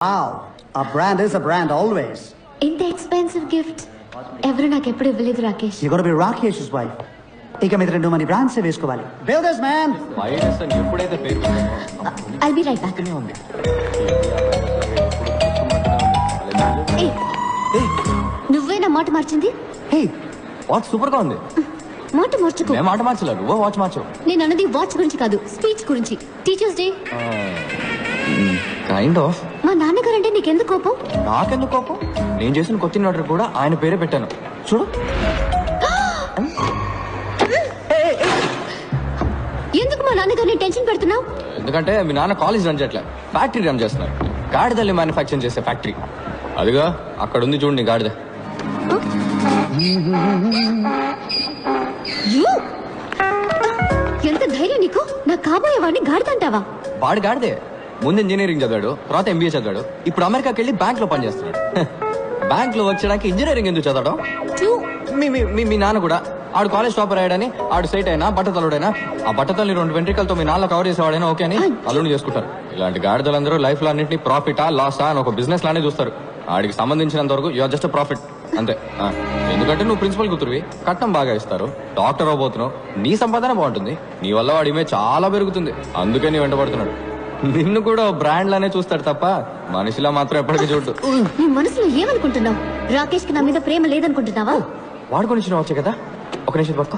Wow, a brand is a brand always. ఇంత expensive gift ఎవరు నాకు ఎప్పుడు ఇవ్వలేదు Rakesh. You gotta be Rakesh's wife. ఇక మీద 2 మంది బ్రాండ్స్ వేసుకోవాలి. Builders man. వైరస్ అని ఎప్పుడైతే పేరు I'll be right back. ఉంది నువ్వే నా మాట మార్చింది. హే వాచ్ సూపర్ గా ఉంది. మాట మార్చుకో. నేను మాట మార్చలేదు, నువ్వు వాచ్ మార్చు. నేను అన్నది వాచ్ గురించి కాదు, స్పీచ్ గురించి. Teachers day. Kind of. మా నాన్నగారంటే నీకెందుకు కోపం? నాకెందుకు కోపం? నేను చేసిన కొత్త ఆర్డర్ కూడా ఆయన పేరే పెట్టాను. చూడు. ఎందుకు మా నాన్నగారిని టెన్షన్ పెడుతున్నావు? ఎందుకంటే మీ నాన్న కాలేజ్ రన్ చేయట్లే, ఫ్యాక్టరీ రన్ చేస్తున్నారు. గాడిదల్ని మ్యానుఫ్యాక్చరింగ్ చేసే ఫ్యాక్టరీ. అదిగా అక్కడ ఉంది చూడండి గాడిద. ఎంత ధైర్యం నీకు? నా కాబోయే వాడిని గాడిదంటావా? వాడు గాడిదే. ముందు ఇంజనీరింగ్ చదివాడు, తర్వాత ఎంబీఏ చదివాడు, ఇప్పుడు అమెరికాకి వెళ్ళి బ్యాంక్ లో పనిచేస్తున్నాడు. బ్యాంక్ లో వచ్చడానికి ఇంజనీరింగ్ ఎందుకు చదవడం? మీ నాన్న కూడా ఆడు కాలేజ్ టాపర్ అయ్యాడని ఆడు సైట్ అయినా బట్టతలుడైనా ఆ బట్టతల్ని 2 వెంట్రికలతో మీ నాన్న కవర్ చేసేవాడైనా ఓకే అని అల్లుని చేసుకుంటారు. ఇలాంటి గాడిదలందరూ లైఫ్ లో అన్నింటినీ ప్రాఫిటా లాసా అని ఒక బిజినెస్ లానే చూస్తారు. ఆడికి సంబంధించినంత వరకు యూఆర్ జస్ట్ ప్రాఫిట్ అంతే. ఎందుకంటే నువ్వు ప్రిన్సిపల్ కూతురువి, కట్నం బాగా ఇస్తారు, డాక్టర్ అవబోతున్నావు, నీ సంపాదన బాగుంటుంది, నీ వల్ల వాడి ఇమేజ్ చాలా పెరుగుతుంది, అందుకే నీ వెంటబడుతున్నాడు. నిన్ను కూడా బ్రాండ్ లానే చూస్తాడు తప్ప మనిషిలా మాత్రం ఎప్పటికీ చూడు. నీ మనసులో ఏమనుకుంటున్నావు? రాకేష్ కి నా మీద ప్రేమ లేదనుకుంటున్నావా? వాడు గురించి వచ్చే కదా. ఒక నిమిషం పక్క,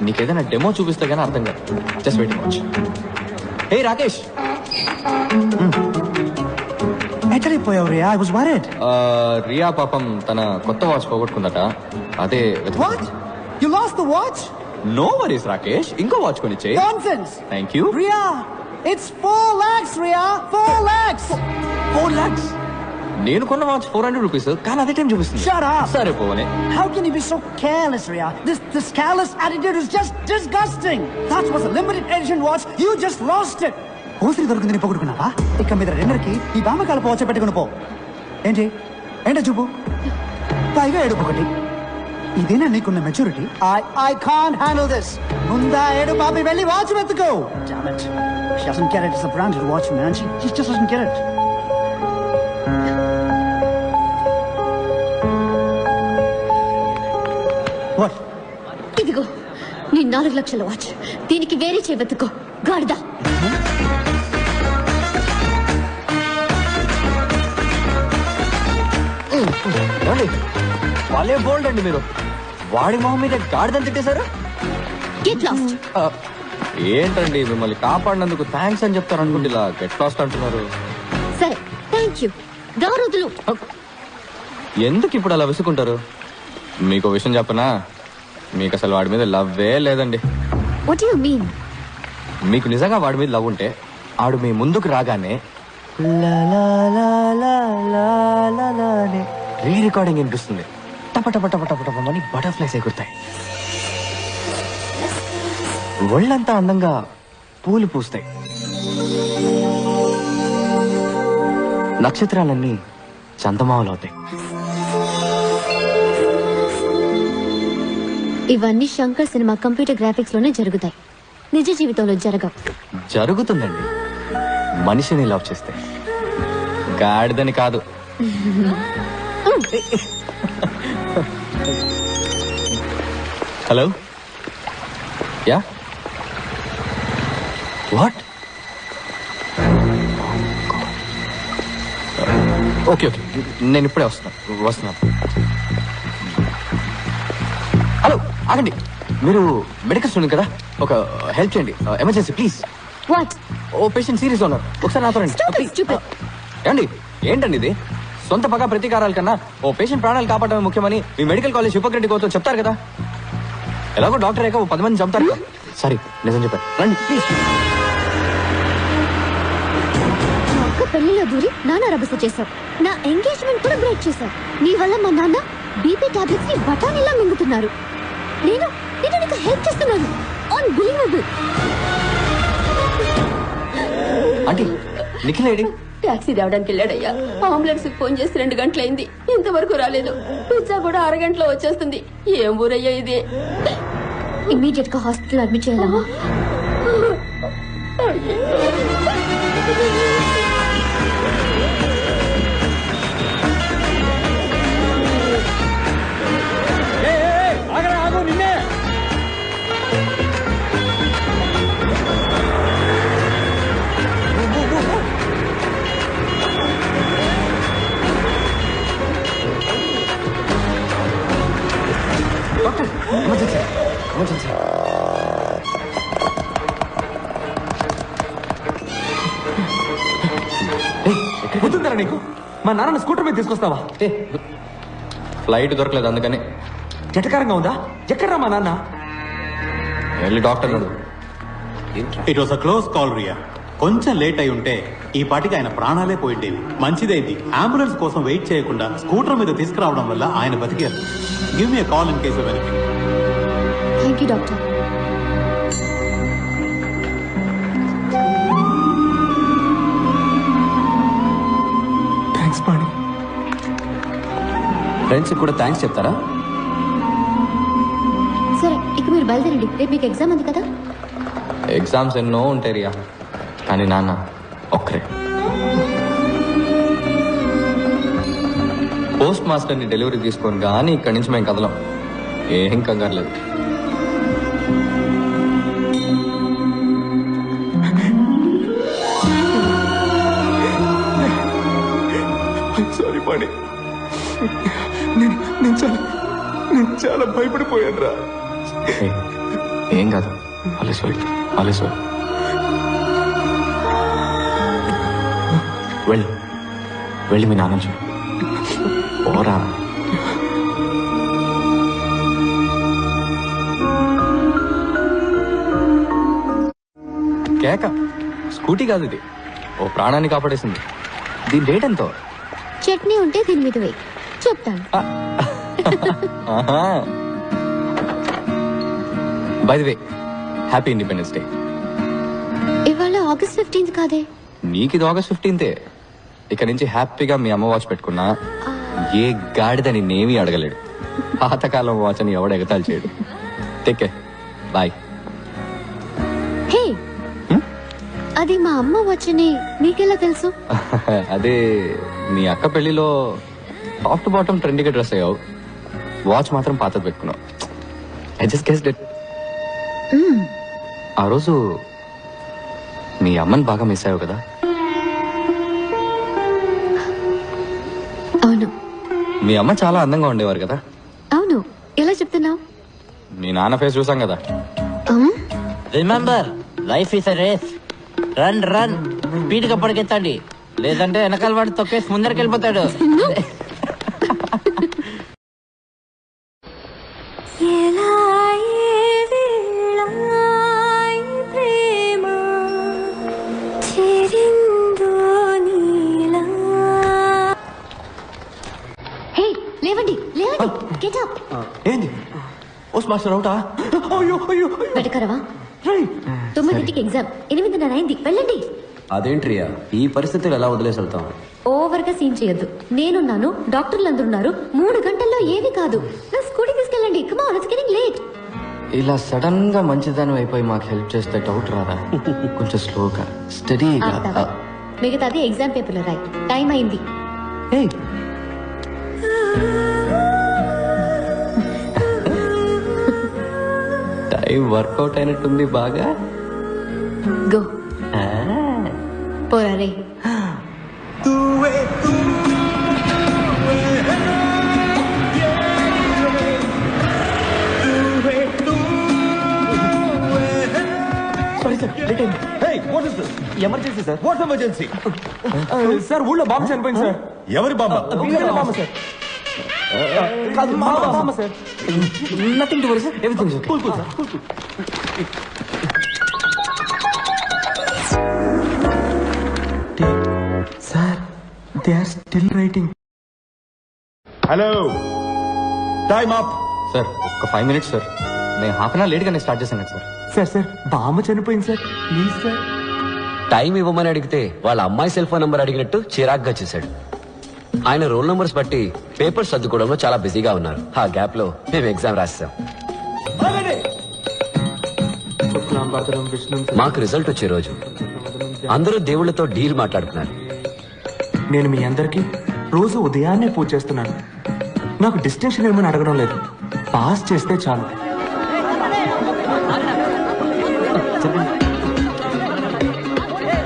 నీకేదైనా డెమో చూపిస్తే గానీ అర్థం కాదు. Just waiting watch. Hey Rakesh. ఎక్కడిపోయావు Ria? I was worried. Ria పాపం తన కొత్త వాచ్ పోగొట్టుకుందట, అదే. What? You lost the watch? No worries Rakesh, ఇంకో వాచ్ కొనిచ్చే. Nonsense. Thank you. Ria, it's 4 lakhs, Ria. 4 lakhs. 4 lakhs. నేను కొన్న వాచ్ 400 రూపీస్, కానీ అదే టైం చూపిస్తుంది. Shut up. సరే పోనే. How can you be so careless, Ria? This careless attitude is just disgusting. That was a limited edition watch. You just lost it. ఓసిరి దొరికిందని పొగుడుకున్నావా? ఇక మీద రెండరికి ఈ బామకాల పోవచ్చ పెట్టుకుని పో. ఏంటి ఏంటో చూపు, పైగా ఏడుపు ఒకటి. ఇదేనా నీకున్న maturity? I can't handle this. ముందా ఏడు బాబి వెళ్ళి watch వెతుకో. Damn it. She doesn't get it. It's a branded watch, man. She just doesn't get it. What? ఇదిగో నీ 4 లక్షల వాచ్. దీనికి వేరే చేవెత్తుకో గాడిద. వాళ్ళే బోల్డ్ అండి మీరు. వాడి మొహం మీద గాడిదని తిట్టేశారు. Get lost. ఏంటండి మిమ్మల్ని కాపాడినందుకు థ్యాంక్స్ అని చెప్తారు అనుకుంటే ఇలా గెట్ లాస్ట్ అంటున్నారు. సరే థ్యాంక్ యూ. దారుదులు. ఎందుకు ఇప్పుడు అలా విసుకుంటారు? మీకు విషయం చెప్పనా, మీకు అసలు వాడి మీద లవ్వే లేదండి. What you mean? మీకు నిజంగా వాడి మీద లవ్ ఉంటే ఆడు మీ ముందుకు రాగానే రీ రికార్డింగ్ వినిపిస్తుంది. టప టప టప టప టపని బటర్ఫ్లైస్ ఎగురుతాయి, ఒళ్ళంతా అందంగా పూలు పూస్తాయి, నక్షత్రాలన్నీ చందమామలు అవుతాయి. ఇవన్నీ శంకర్ సినిమా కంప్యూటర్ గ్రాఫిక్స్ లోనే జరుగుతాయి, నిజ జీవితంలో జరగవు. జరుగుతుందండి, మనిషిని లవ్ చేస్తే, గాడిదని కాదు. Hello, yeah, what? Okay okay, నేను ఇప్పుడే వస్తున్నాను. హలో ఆగండి, మీరు మెడికల్ స్టూడెంట్ కదా, ఒక హెల్ప్ చేయండి, ఎమర్జెన్సీ ప్లీజ్. వాట్? ఓ పేషెంట్ సీరియస్ ఉన్నారు, ఒకసారి నాతో రండి. ఏమండి ఏంటండి ఇది? సొంత పగ ప్రతీకారాల కన్నా ఓ పేషెంట్ ప్రాణాలు కాపాడమే ముఖ్యమని మీ మెడికల్ కాలేజ్ హిపోక్రటిక్ కోతో చెప్తారు కదా. ఎలాగో డాక్టర్ అయ్యాక 10 మంది చంపుతారు కదా. సారీ, నిజం చెప్పారు, రండి ప్లీజ్. ఒక్క పెళ్లిలో దూరి నాన్న రభస చేశావు, నా ఎంగేజ్మెంట్ కూడా బ్రేక్ చేశావు. నీ వల్ల మా నాన్న బీపీ టాబ్లెట్స్ ని బఠానీలా మింగుతున్నారు. నేను నీకు హెల్ప్ చేస్తున్నాను. Unbelievable. Aunty, Nikhil AD? Taxi తేవడానికి వెళ్ళాడయ్యా. అంబులెన్స్ ఫోన్ చేసి 2 గంటలైంది, ఇంతవరకు రాలేదు. పిజ్జా కూడా అరగంటలో వచ్చేస్తుంది. ఏం ఊరయ్యా ఇది? ఇమీడియట్ గా హాస్పిటల్ అడ్మిట్ చేయాలమ్మా. సిగ్గుందరా నీకు? మా నాన్న స్కూటర్ మీద తీసుకొస్తావా? ఫ్లైట్ దొరకలేదు అందుకని. జటకారంగా ఉందా? ఎక్కడ్రా మా నాన్న? వెళ్ళి డాక్టర్ అడుగు. It was a close call Ria. కొంచెం లేట్ అయి ఉంటే ఈ పాటికి ఆయన ప్రాణాలే పోయిండేవి. మంచిదైంది అంబులెన్స్ కోసం వెయిట్ చేయకుండా స్కూటర్ మీద తీసుకురావడం వల్ల ఆయన బతికారు. Give me call in case of anything. Thank you doctor. Thanks Pani. Friends కూడా థ్యాంక్స్ చెప్తారా? సరే ఇక మీరు బయలుదేరండి, రేపు మీకు ఎగ్జామ్ ఉంది కదా. ఎగ్జామ్స్ ఎన్నో ఉంటాయి రియా, కానీ నాన్న ఒక్కరే. పోస్ట్ మాస్టర్ని డెలివరీ తీసుకొని కానీ ఇక్కడి నుంచి మేము కదలం. ఏం కంగారు లేదు. సారీ పాణి, నేను చాలా భయపడిపోయాను రా. ఏం కాదు, ఆలస్యం వెళ్ళి మీ నాన్న చూడు. ఓరా. కేక స్కూటీ కాదు ఇది, ఓ ప్రాణాన్ని కాపాడేసింది. దీని రేట్ ఎంతో? చట్నీ ఉంటే దీని మీద వేయి, చెప్తాను. By the way, happy independence day. ఇవాళ August 15th కాదే. నీకు ఇది August 15th. ఇక నుంచి హ్యాపీగా మీ అమ్మ వాచ్ పెట్టుకున్నా ఏ గాడిద నిన్నేమీ అడగలేడు. పాతకాలం వాచ్ అని ఎవడు ఎగతాలు చేయడు. Take care, bye. హే, అది మా అమ్మ వచ్చని నీకెలా తెలుసు? అదే మీ అక్క పెళ్లిలో టాప్ టు బాటమ్ ట్రెండీగా డ్రెస్ అయ్యావు, వాచ్ మాత్రం పాతది పెట్టుకున్నావు. I just guessed it. ఆ రోజు మీ అమ్మని బాగా మిస్ అయ్యావు కదా? అవును. మీ అమ్మ చాలా అందంగా ఉండేవారు కదా? అవును. ఎలా చెప్తున్నావు? మీ నాన్న ఫేస్ చూసాం కదా. Remember, life is a race. Run run, speed గా పరిగెత్తండి, లేదంటే వెనకాల వాడు తొక్కేసి ముందరికి వెళ్ళిపోతాడు. హే, లేవండి లేవండి, గెట్ అప్. ఏంది పోస్ట్ మాస్టర్ అవుటా? వెటకరవా? 9ంటికి ఎగ్జామ్, 8:30 అయింది, వెళ్ళండి. అదేంట్రియా ఈ పరిస్థితులు ఎలా వదిలేసి వెళ్తాం? ఓవర్ గా సీన్ చేయొద్దు. నేనున్నాను, డాక్టర్లు అందరున్నారు. 3 గంటల్లో ఏమీ కాదు. నా స్కూటీ తీసుకెళ్ళండి. Come on, it's getting late. ఇలా సడన్ గా మంచిదాని అయిపోయి మాకు హెల్ప్ చేస్తే డౌట్ రాదా? కొంచెం స్లోగా స్టడీగా. మిగతాది ఎగ్జామ్ పేపర్లో రాయి. టైం అయింది. టైం వర్కౌట్ అయినట్టుంది బాగా. గో పోరా రే. Emergency sir. What emergency? Sir ఊళ్ళో బాంబు చనిపోయింది సార్. ఎవరి బాబా? Bomb sir. కాదు, మా బామ్మ sir. Nothing to worry sir, everything okay. Cool sir, cool. Sir, they are still writing. Hello, time up. Sir ఒక్క 5 minutes సార్. నేను హాఫ్ అన్ అవర్ లేట్ గానే స్టార్ట్ చేశాను సార్. సార్ బామ్మ చనిపోయింది సార్, ప్లీజ్ సార్. టైం ఇవ్వమని అడిగితే వాళ్ళ అమ్మాయి సెల్ ఫోన్ నంబర్ అడిగినట్టు చిరాగ్గా చేశాడు. ఆయన రోల్ నంబర్స్ బట్టి పేపర్స్ సర్దుకోవడంలో చాలా బిజీగా ఉన్నారు. ఆ గ్యాప్ లో మేము ఎగ్జామ్ రాసాం. మాకు రిజల్ట్ వచ్చే రోజు అందరూ దేవుళ్లతో డీల్ మాట్లాడుతున్నారు. నేను మీ అందరికి రోజు ఉదయాన్నే పూజ చేస్తున్నాను. నాకు డిస్టింక్షన్ ఏమని అడగడం లేదు, పాస్ చేస్తే చాలు.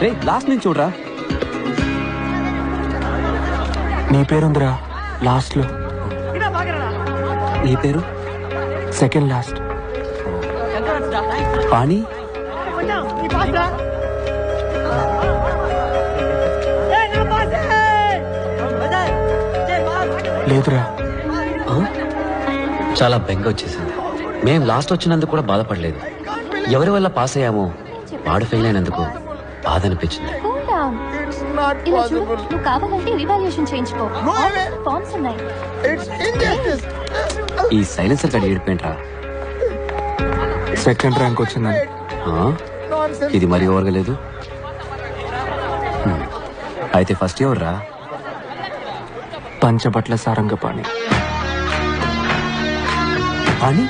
రే లాస్ట్ నుంచి చూడరా. నీ పేరుందిరా లాస్ట్ లో. నీ పేరు సెకండ్ లాస్ట్. పాణి. లేదురా. చాలా బెంగ వచ్చేసింది. మేం లాస్ట్ వచ్చినందుకు కూడా బాధపడలేదు. ఎవరి వల్ల పాస్ అయ్యామో వాడు ఫెయిల్ అయినందుకు బాధ అనిపించింది. Cool down. ఇలా చూడు, నువ్వు కావాలంటే రివాల్యూషన్ చేయించుకో. ఫార్మ్స్ ఉన్నాయి. ఈ సైలెన్సర్ గడి ఏడిపోయింట్రా. సెకండ్ ర్యాంక్ వచ్చిందని. ఇది మరీ ఓవర్గా లేదు. అయితే ఫస్ట్ ఎవరు రా? పంచబట్ల సారంగపాణి. పాణి?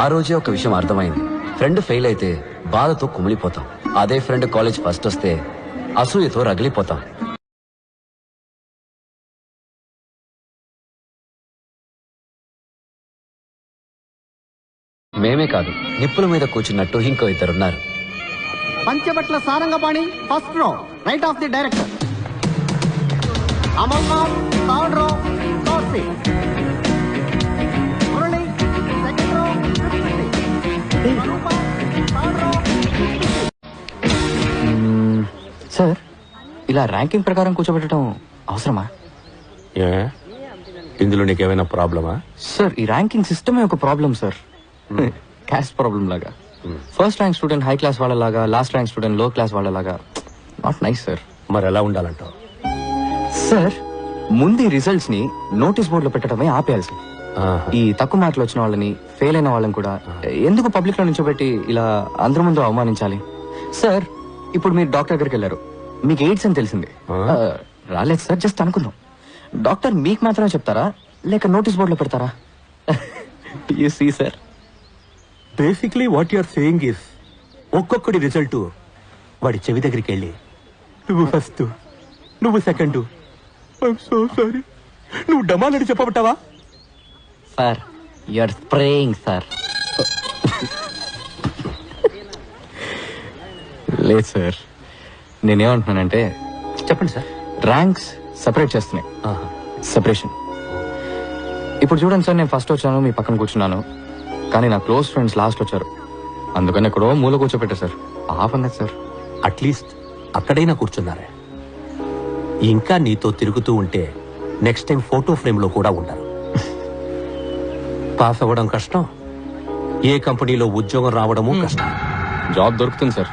ఆ రోజే ఒక విషయం అర్థమైంది. ఫ్రెండ్ ఫెయిల్ అయితే బాధతో కుమిలిపోతాం. అదే ఫ్రెండ్ కాలేజ్ ఫస్ట్ వస్తే అసూయతో రగిలిపోతాం. మేమే కాదు, నిప్పుల మీద కూర్చున్నట్టు ఇంకో ఇద్దరున్నారు. Panchabatla Sarangapani first row, right of the director. Amarnath third row, third seat. Murali second row, fifth seat. Swarupa third row, fifth seat. Sir, ఇలా ర్యాంకింగ్ ప్రకారం కూర్చోబెట్టడం అవసరమా? ఇందులో నీకేమైనా ప్రాబ్లమా? సార్, ఈ ర్యాంకింగ్ సిస్టమే ఒక ప్రాబ్లం సార్. క్యాస్ట్ ప్రాబ్లం లాగా. First rank student high class వాళ్ళలాగా, లాస్ట్ ర్యాంక్ స్టూడెంట్ లో క్లాస్ వాళ్ళలాగా. Not nice sir. మరి ఎలా ఉండాలంటావు? సార్, ముందు ఈ రిజల్ట్స్ ని నోటీస్ బోర్డులో పెట్టడమే ఆపేయాలి సార్. ఈ తక్కువ మార్కులు వచ్చిన వాళ్ళని, ఫెయిల్ అయిన వాళ్ళని కూడా ఎందుకు పబ్లిక్ లో నుంచోబెట్టి ఇలా అందరి ముందు అవమానించాలి? సార్, ఇప్పుడు మీరు డాక్టర్ దగ్గరికి వెళ్ళారు, మీకు ఎయిడ్స్ అని తెలిసింది. రాలేదు సార్, జస్ట్ అనుకుందాం. డాక్టర్ మీకు మాత్రమే చెప్తారా, లేక నోటీస్ బోర్డులో పెడతారా? You see sir, basically what you're saying is, ఒక్కొక్కడి రిజల్ట్ వాడి చెవి దగ్గరికి వెళ్ళి నువ్వు ఫస్ట్, నువ్వు సెకండ్, ఐఎమ్ సో సారీ, నువ్వు డమాలని చెప్పబట్టావా? Sir, you're spraying sir. లేదు సార్, నేనేమంటున్నానంటే, చెప్పండి సార్. ర్యాంక్స్ సెపరేట్ చేస్తున్నాయి. సెపరేషన్. ఇప్పుడు చూడండి సార్, నేను ఫస్ట్ వచ్చాను, మీ పక్కన కూర్చున్నాను, కానీ నా క్లోజ్ ఫ్రెండ్స్ లాస్ట్ వచ్చారు. అందుకని ఎక్కడో మూల కూర్చోపెట్టారు సార్. ఆపన్నది సార్. అట్లీస్ట్ అక్కడైనా కూర్చున్నారే. ఇంకా నీతో తిరుగుతూ ఉంటే నెక్స్ట్ టైం ఫోటో ఫ్రేమ్ లో కూడా ఉంటారు. పాస్ అవ్వడం కష్టం, ఏ కంపెనీలో ఉద్యోగం రావడము కష్టం. జాబ్ దొరుకుతుంది సార్.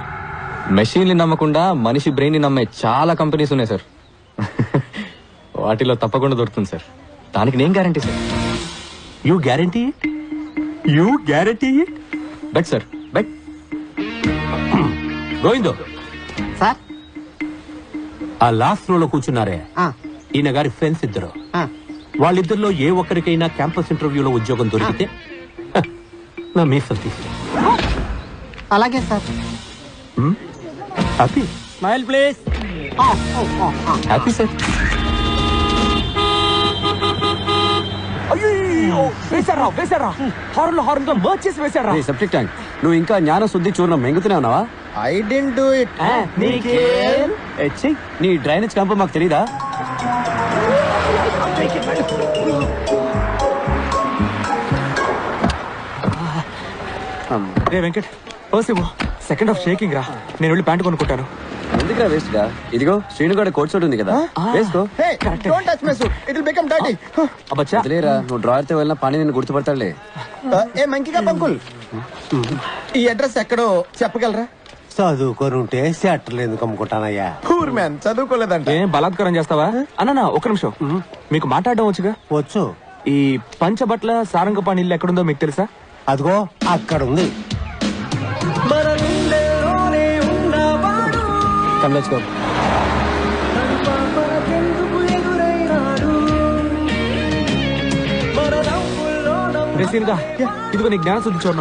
మెషిన్ని నమ్మకుండా మనిషి బ్రెయిన్ ని నమ్మే చాలా కంపెనీస్ ఉన్నాయి సార్. వాటిలో తప్పకుండా దొరుకుతుంది సార్. దానికి నేను guarantee sir. You guarantee? You guarantee? Bet sir, bet. గోవిందో సార్, ఆ లాస్ట్ రో లో కూర్చున్నారే, ఈయన గారి ఫ్రెండ్స్ ఇద్దరు. వాళ్ళిద్దరిలో ఏ ఒక్కరికైనా క్యాంపస్ ఇంటర్వ్యూలో ఉద్యోగం దొరికితే నా మీసం తీసి. అలాగే sir. Happy? Smile please. Happy sir. Septic tank. నువ్వు ఇంకా జ్ఞాన శుద్ధి చూర్ణం మెంగుతూనే ఉన్నావా? I didn't do it. నీ డ్రైనేజ్ క్యాంప్ మాకు తెలీదా? రే వెంకట్, సెకండ్ హాఫ్ షేకింగ్ రా. నేను వెళ్ళి ప్యాంట్ కొనుక్కుంటాను. ఎందుకురా వేస్ట్ గా? ఇదిగో శ్రీనుగాడ కోట్ సూట్ ఉంది కదా, వేసుకో. Don't touch my suit, it will become dirty. అబ్బచ్చా, వదిలేరా, నువ్వు డ్రాయర్ తో వెళ్ళిన పని నేను గుర్తుపడతాడులే. ఏ మంకిగా పంకుల్, ఈ అడ్రస్ ఎక్కడో చెప్పగలరా? చదువుకొని ఉంటే సెట్టర్లు ఎందుకు అమ్ముకుంటానయ్యా? Poor man, చదువుకోలేదంట. ఏం బలాత్కారం చేస్తావా? అన్న ఒక్క నిమిషం, మీకు మాట్లాడడం వచ్చుగా? వచ్చు. ఈ పంచబట్ల సారంగపాణి ఇల్లు ఎక్కడుందో మీకు తెలుసా? అదిగో అక్కడ ఉంది. Come, let's go. ఇదిగో నీ జ్ఞాన శుద్ధి చూర్ణం.